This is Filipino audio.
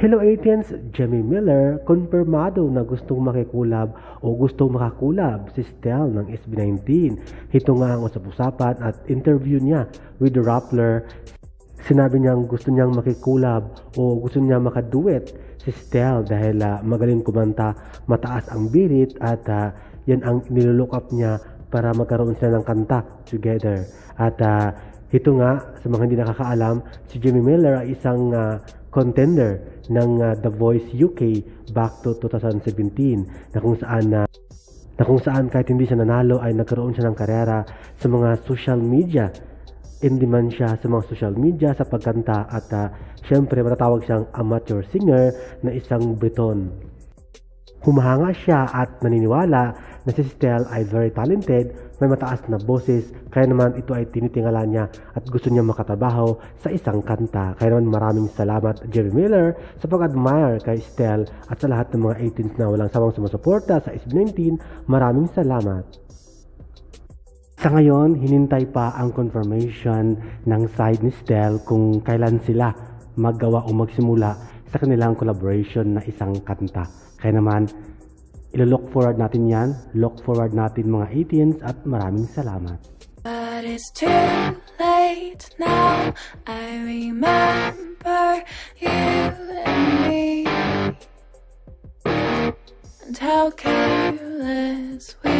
Hello Athens, Jemmy Miller, konfirmado na gustong makikulab o gustong makakulab si Stell ng SB19. Ito nga ang usap-usapan at interview niya with the Rappler. Sinabi niyang gusto niyang makikulab o gusto niyang makaduet si Stell dahil magaling kumanta, mataas ang birit at yan ang nilook up niya para magkaroon sila ng kanta together. At ito nga, sa mga hindi nakakaalam, si Jemmy Miller ay isang contender ng The Voice UK back to 2017 na kung saan kahit hindi siya nanalo ay nagkaroon siya ng karera sa mga social media. In demand siya sa mga social media sa pagkanta at syempre matatawag siyang amateur singer na isang Briton. Humahanga siya at naniniwala na si Stell ay very talented, may mataas na boses, kaya naman ito ay tinitingala niya at gusto niya makatrabaho sa isang kanta. Kaya naman maraming salamat Jemmy Miller sa pag-admire kay Stell at sa lahat ng mga 18s na walang sawang sumusuporta sa SB19, maraming salamat. Sa ngayon, hinintay pa ang confirmation ng side ni Stell kung kailan sila maggawa o magsimula sa kanilang collaboration na isang kanta. Kaya naman, ilo-look forward natin yan. Look forward natin mga 18s at maraming salamat. But it's too late now. I remember you and me, and how careless we